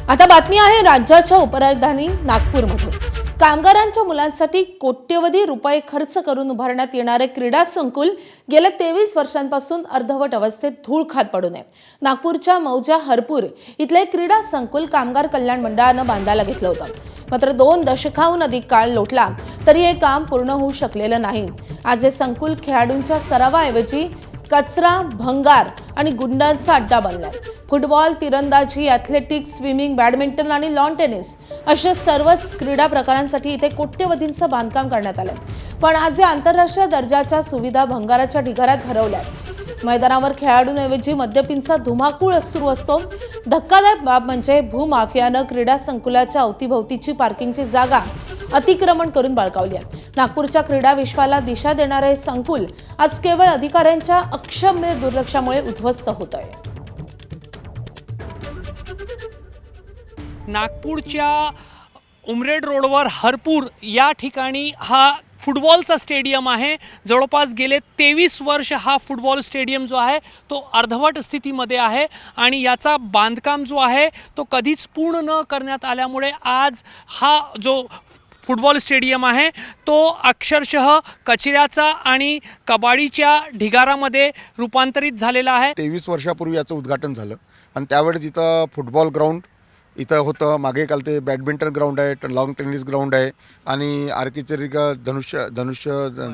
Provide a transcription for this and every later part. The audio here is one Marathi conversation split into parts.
आता बातमी आहे राज्याच्या उपराजधानी नागपूरमधून कामगारांच्या मुलांसाठी कोट्यवधी रुपये खर्च करून उभारण्यात येणारे क्रीडा संकुल गेल्या 23 वर्षांपासून अर्धवट अवस्थेत धूळ खात पडू नये। नागपूरच्या मौजा हरपूर इथले क्रीडा संकुल कामगार कल्याण मंडळानं बांधायला घेतलं होतं, मात्र 2 दशकाहून अधिक काळ लोटला तरी हे काम पूर्ण होऊ शकलेलं नाही। आज हे संकुल खेळाडूंच्या सरावाऐवजी कचरा, भंगार आणि गुंडांचा अड्डा बनलाय। फुटबॉल, तिरंदाजी, ॲथलेटिक्स, स्विमिंग, बॅडमिंटन आणि लॉन टेनिस अशा सर्वच क्रीडा प्रकारांसाठी इथे कोट्यवधींचं बांधकाम करण्यात आलंय। पण आज या आंतरराष्ट्रीय दर्जाच्या सुविधा भंगाराच्या ढिगाऱ्यात हरवल्यात। मैदानावर खेळाडूंऐवजी मद्यपींचा धुमाकूळ सुरू असतो। धक्कादायक बाब म्हणजे भूमाफियानं क्रीडा संकुलाच्या अवतीभोवतीची पार्किंगची जागा अतिक्रमण करून बळकावली आहे। नागपूरच्या क्रीडा विश्वाला दिशा देणारे हे संकुल आज केवळ अधिकाऱ्यांच्या अक्षम्य दुर्लक्षामुळे उद्ध्वस्त होत आहे। नागपूरच्या उमरेड रोडवर हरपूर या ठिकाणी हा फुटबॉलचा स्टेडियम आहे। जवळपास गेले 23 वर्ष हा फुटबॉल स्टेडियम जो आहे तो अर्धवट स्थितीमध्ये आहे आणि याचा बांधकाम जो आहे तो कधीच पूर्ण न करण्यात आल्यामुळे आज हा जो फुटबॉल स्टेडियम आहे तो अक्षरशः कचऱ्याचा आणि कबाडीच्या ढिगारामध्ये रूपांतरित झालेला आहे। 23 वर्षापूर्वी याचं उद्घाटन झालं आणि त्यावेळेस इथं फुटबॉल ग्राउंड इथं होतं, मागे काल ते बॅडमिंटन ग्राउंड आहे, लॉंग टेनिस ग्राउंड आहे आणि आर्किचरी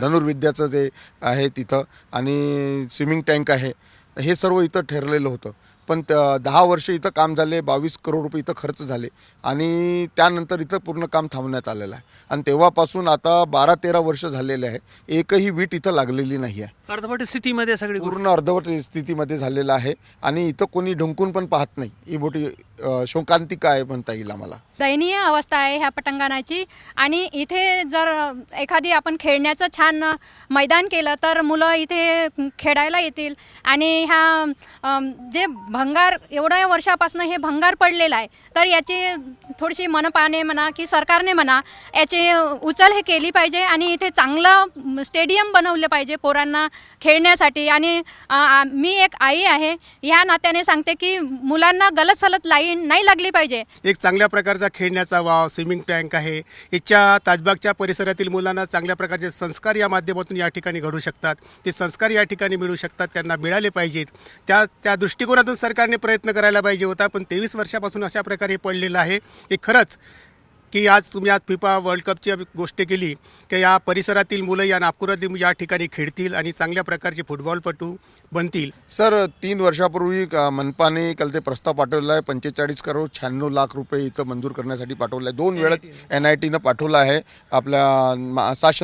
धनुर्विद्याचं ते आहे तिथं आणि स्विमिंग टँक आहे। हे सर्व इथं ठरलेलं होतं, पण 10 वर्ष इथं काम झाले, 22 करोड रुपये इथं खर्च झाले आणि त्यानंतर इथं पूर्ण काम थांबवण्यात आलेलं आहे आणि तेव्हापासून आता 12-13 वर्ष झालेले आहे, एकही वीट इथं लागलेली नाही आहे। अर्धवट स्थितीमध्ये सगळी पूर्ण अर्धवट स्थितीमध्ये झालेलं आहे आणि इथं कोणी ढुंकून पण पाहत नाही। ही मोठी शोकांतिका आहे म्हणता येईल आम्हाला। दयनीय अवस्था आहे ह्या पटांगणाची आणि इथे जर एखादी आपण खेळण्याचं छान मैदान केलं तर मुलं इथे खेळायला येतील आणि ह्या जे भंगार एवढ्या वर्षापासून हे भंगार पडलेलं आहे तर याची थोडीशी मनपाने म्हणा की सरकारने म्हणा याची उचल हे केली पाहिजे आणि इथे चांगलं स्टेडियम बनवलं पाहिजे पोरांना खेळण्यासाठी। आणि मी एक आई आहे ह्या नात्याने सांगते की मुलांना गलत सलत लाईन नाही लागली पाहिजे। एक चांगल्या प्रकारचा खेळण्याचा वाव, स्विमिंग टँक आहे। इथच्या ताजबागच्या परिसरातील मुलांना चांगल्या प्रकारचे संस्कार या माध्यमातून या ठिकाणी घडू शकतात, ते संस्कार या ठिकाणी मिळू शकतात, त्यांना मिळाले पाहिजेत। त्या दृष्टिकोनातून सरकारने प्रयत्न करायला पाहिजे होता, पण 23 वर्षापासून अशा प्रकारे पडलेलं आहे की खरंच की आज तुम्ही आज फिफा वर्ल्ड कपची गोष्ट केली की या परिसरातील मुलं या नागपुरातील या ठिकाणी खेळतील आणि चांगल्या प्रकारचे फुटबॉलपटू बनतील। सर 3 वर्षापूर्वी मनपाने काल ते प्रस्ताव पाठवला आहे, 45 करोड 96 लाख रुपये इथं मंजूर करण्यासाठी पाठवलं आहे। 2 वेळा NITनं पाठवला आहे आपल्या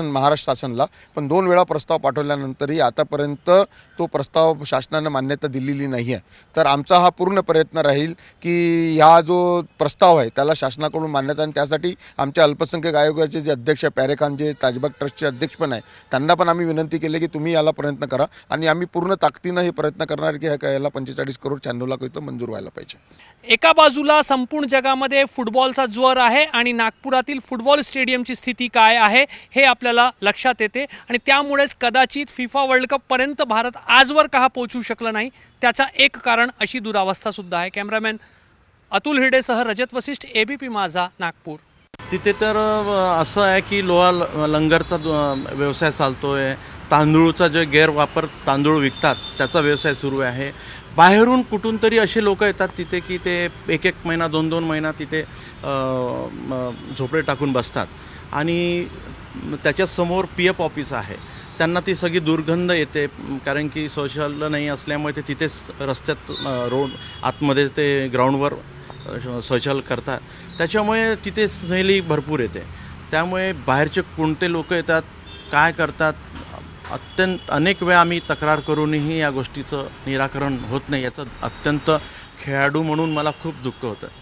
महाराष्ट्र शासनला, पण 2 वेळा प्रस्ताव पाठवल्यानंतरही आतापर्यंत तो प्रस्ताव शासनानं मान्यता दिलेली नाही आहे। तर आमचा हा पूर्ण प्रयत्न राहील की हा जो प्रस्ताव आहे त्याला शासनाकडून मान्यता, आणि त्यासाठी आमच्या अल्पसंख्याक आयोगाचे जे अध्यक्ष पॅरे खान जे ताजबाग ट्रस्टचे अध्यक्ष पण आहे त्यांना पण आम्ही विनंती केली की तुम्ही याला प्रयत्न करा आणि आम्ही पूर्ण ताकदीनं हे प्रयत्न करणार की याला 45 करोड 96 लाख इथं मंजूर व्हायला पाहिजे। एका बाजूला संपूर्ण जगामध्ये फुटबॉलचा जोर आहे आणि नागपुरातील फुटबॉल स्टेडियमची स्थिती काय आहे हे आपल्याला लक्षात येते आणि त्यामुळेच कदाचित फिफा वर्ल्ड कपपर्यंत भारत आजवर का पोहोचू शकला नाही त्याचा एक कारण अशी दुरावस्था सुद्धा आहे। कॅमेरामॅन अतुल हिरडेसह रजत वशिष्ठ, ABP माझा, नागपूर। तिथे तर असं आहे की लोहा लंगरचा व्यवसाय चालतो आहे, तांदूळचा जे गैरवापर तांदूळ विकतात त्याचा व्यवसाय सुरू आहे। बाहेरून कुठून तरी असे लोक येतात तिथे की ते 1-1 महिना 2-2 महिना तिथे झोपडे टाकून बसतात आणि त्याच्यासमोर PF ऑफिस आहे, त्यांना ती सगळी दुर्गंध येते कारण की शौचालय नाही असल्यामुळे ते तिथेच रस्त्यात रोड आतमध्ये ते ग्राउंडवर शौचालय करतात, त्याच्यामुळे तिथे स्मेलही भरपूर येते। त्यामुळे बाहेरचे कोणते लोक येतात, काय करतात, अनेक वेळा आम्ही तक्रार करूनही या गोष्टीचं निराकरण होत नाही, याचं अत्यंत खेळाडू म्हणून मला खूप दुःख होतं।